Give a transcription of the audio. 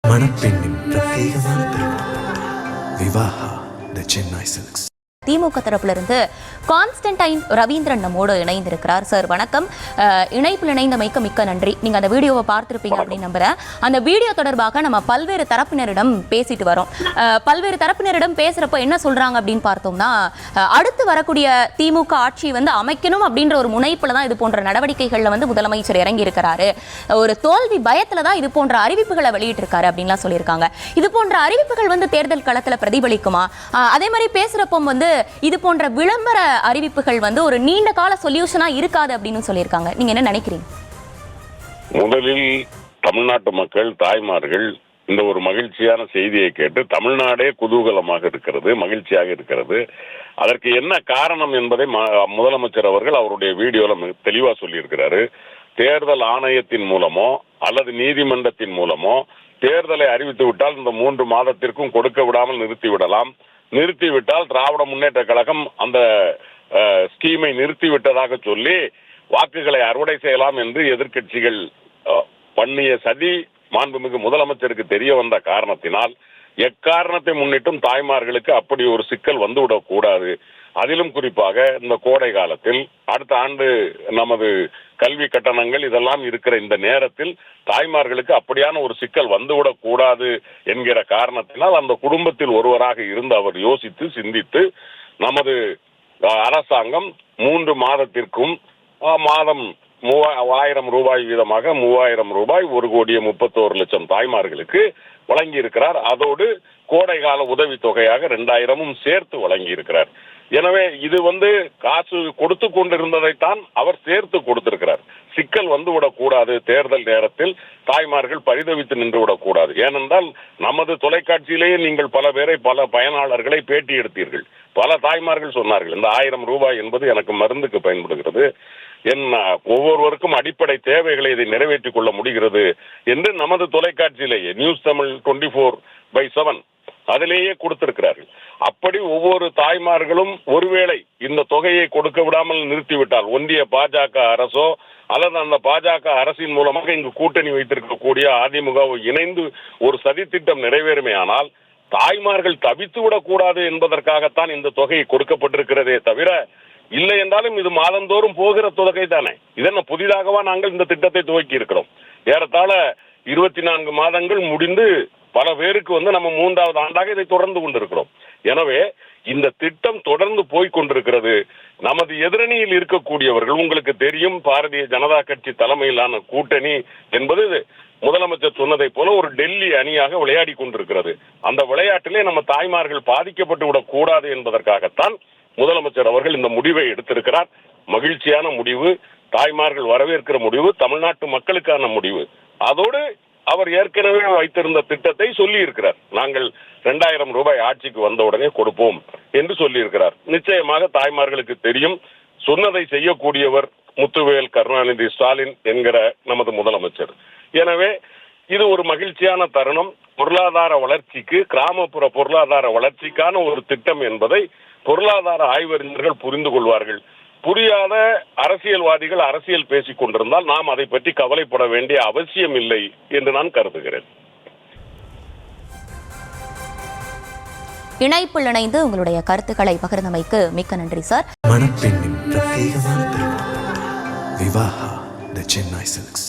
மணப்பெண்ணின் பிரத்யேகமான திருமணம் விவாஹா தி சென்னை சில்க்ஸ். திமுக தரப்பிலிருந்து கான்ஸ்டன்டைன் ரவீந்திரன் நம்மோடு இணைந்திருக்கிறார். சார் வணக்கம். இணைப்பில் இணைந்தமைக்கு மிக்க நன்றி. நீங்கள் அந்த வீடியோவை பார்த்துருப்பீங்க அப்படின்னு நம்புகிறேன். அந்த வீடியோ தொடர்பாக நம்ம பல்வேறு தரப்பினரிடம் பேசிட்டு வரோம். பல்வேறு தரப்பினரிடம் பேசுகிறப்ப என்ன சொல்கிறாங்க அப்படின்னு பார்த்தோம்னா, அடுத்து வரக்கூடிய திமுக ஆட்சி அமைக்கணும் அப்படின்ற ஒரு முனைப்பில் தான் இது போன்ற நடவடிக்கைகளில் முதலமைச்சர் இறங்கி இருக்கிறாரு. ஒரு தோல்வி பயத்தில் தான் இது போன்ற அறிவிப்புகளை வெளியிட்டிருக்காரு அப்படின்லாம் சொல்லியிருக்காங்க. இது போன்ற அறிவிப்புகள் தேர்தல் களத்தில் பிரதிபலிக்குமா? அதே மாதிரி பேசுகிறப்போ இது போன்ற விளம்பர அறிவிப்புகள் ஒரு நீண்ட கால சொல்யூஷனா இருக்காது அப்படின்னு சொல்லியிருக்காங்க. நீங்க என்ன நினைக்கிறீங்க? முதலில் தமிழ்நாட்டு மக்கள் தாய்மார்கள் இந்த ஒரு மகிழ்ச்சியான செய்தியை கேட்டு தமிழ்நாடே குதூகலமாக இருக்கிறது, மகிழ்ச்சியாக இருக்கிறது. அதற்கு என்ன காரணம் என்பதை முதலமைச்சர் அவர்கள் அவருடைய வீடியோல மிக தெளிவா சொல்லியிருக்கிறாரு. தேர்தல் ஆணையத்தின் மூலமோ அல்லது நீதிமன்றத்தின் மூலமோ தேர்தலை அறிவித்து விட்டால் இந்த 3 மாதத்திற்கும் கொடுக்க விடாமல் நிறுத்திவிடலாம். நிறுத்திவிட்டால் திராவிட முன்னேற்ற கழகம் அந்த ஸ்கீமை நிறுத்திவிட்டதாக சொல்லி வாக்குகளை அறுவடை செய்யலாம் என்று எதிர்க்கட்சிகள் பண்ணிய சதி மாண்புமிகு முதலமைச்சருக்கு தெரிய வந்த காரணத்தினால் எக்காரணத்தை முன்னிட்டும் தாய்மார்களுக்கு அப்படி ஒரு சிக்கல் வந்துவிடக் கூடாது. அதிலும் குறிப்பாக இந்த கோடை காலத்தில் அடுத்த ஆண்டு நமது கல்வி கட்டணங்கள் இதெல்லாம் இருக்கிற இந்த நேரத்தில் தாய்மார்களுக்கு அப்படியான ஒரு சிக்கல் வந்துவிடக் கூடாது என்கிற காரணத்தினால் அந்த குடும்பத்தில் ஒருவராக இருந்து அவர் யோசித்து சிந்தித்து நமது அரசாங்கம் 3 மாதத்திற்கும் மாதம் 1000 ரூபாய் வீதமாக 3000 ரூபாய் 1,31,00,000 தாய்மார்களுக்கு வழங்கி இருக்கிறார். அதோடு கோடை கால உதவி தொகையாக 2000 சேர்த்து வழங்கி இருக்கிறார். எனவே இது காசு கொடுத்து கொண்டிருந்ததைத்தான் அவர் சேர்த்து கொடுத்திருக்கிறார். சிக்கல் வந்துவிடக்கூடாது, தேர்தல் நேரத்தில் தாய்மார்கள் பரிதவித்து நின்று விடக்கூடாது. ஏனென்றால் நமது தொலைக்காட்சியிலேயே நீங்கள் பல பயனாளர்களை பேட்டி எடுத்தீர்கள். பல தாய்மார்கள் சொன்னார்கள், இந்த 1000 ரூபாய் என்பது எனக்கு மருந்துக்கு பயன்படுகிறது, ஒவ்வொருவருக்கும் அடிப்படை தேவைகளை இதை நிறைவேற்றிக் கொள்ள முடிகிறது என்று நமது தொலைக்காட்சியிலேயே நியூஸ் தமிழ் 24/7 அதிலேயே கொடுத்திருக்கிறார்கள். அப்படி ஒவ்வொரு தாய்மார்களும் ஒருவேளை இந்த தொகையை கொடுக்க விடாமல் நிறுத்திவிட்டால் ஒன்றிய பாஜக அரசோ அல்லது அந்த பாஜக அரசின் மூலமாக இங்கு கூட்டணி வைத்திருக்கக்கூடிய அதிமுக இணைந்து ஒரு சதித்திட்டம் நிறைவேறுமே ஆனால் தாய்மார்கள் தவித்து விடக்கூடாது என்பதற்காகத்தான் இந்த தொகை கொடுக்கப்பட்டிருக்கிறதே தவிர, இல்லை என்றாலும் இது மாதந்தோறும் போகிற தொகை தானே. இதென்ன புதிதாகவா நாங்கள் இந்த திட்டத்தை துவக்கி இருக்கிறோம்? ஏறத்தாழ 24 மாதங்கள் முடிந்து பல பேருக்கு நம்ம 3வது ஆண்டாக இதை தொடர்ந்து கொண்டிருக்கிறோம். எனவே இந்த திட்டம் தொடர்ந்து போய்கொண்டிருக்கிறது. நமது எதிரணியில் இருக்கக்கூடியவர்கள், உங்களுக்கு தெரியும், பாரதிய ஜனதா கட்சி தலைமையிலான கூட்டணி என்பது முதலமைச்சர் சொன்னதை போல ஒரு டெல்லி அணியாக விளையாடி கொண்டிருக்கிறது. அந்த விளையாட்டிலே நம்ம தாய்மார்கள் பாதிக்கப்பட்டு விடக் கூடாது என்பதற்காகத்தான் முதலமைச்சர் அவர்கள் இந்த முடிவை எடுத்திருக்கிறார். மகிழ்ச்சியான முடிவு, தாய்மார்கள் வரவேற்கிற முடிவு, தமிழ்நாட்டு மக்களுக்கான முடிவு. அதோடு அவர் ஏற்கனவே வைத்திருந்த திட்டத்தை சொல்லி இருக்கிறார். நாங்கள் 2000 ரூபாய் ஆட்சிக்கு வந்தவுடனே கொடுப்போம் என்று சொல்லி இருக்கிறார். நிச்சயமாக தாய்மார்களுக்கு தெரியும், சொன்னதை செய்யக்கூடியவர் முத்துவேல் கருணாநிதி ஸ்டாலின் என்கிற நமது முதலமைச்சர். எனவே இது ஒரு மகிழ்ச்சியான தருணம். பொருளாதார வளர்ச்சிக்கு, கிராமப்புற பொருளாதார வளர்ச்சிக்கான ஒரு திட்டம் என்பதை பொருளாதார ஆய்வறிஞர்கள் புரிந்து கொள்வார்கள். புரியாத அரசியல்வாதிகள் அரசியல் பேசிக் கொண்டிருந்தால் நாம் அதை பற்றி கவலைப்பட வேண்டிய அவசியம் இல்லை என்று நான் கருதுகிறேன். இணைப்பில் இணைந்து உங்களுடைய கருத்துக்களை பகிர்ந்தமைக்கு மிக்க நன்றி சார். மணப்பெண்ணின் பிரத்யேகமான திருமணம் விவாஹா தி சென்னை சில்க்ஸ்.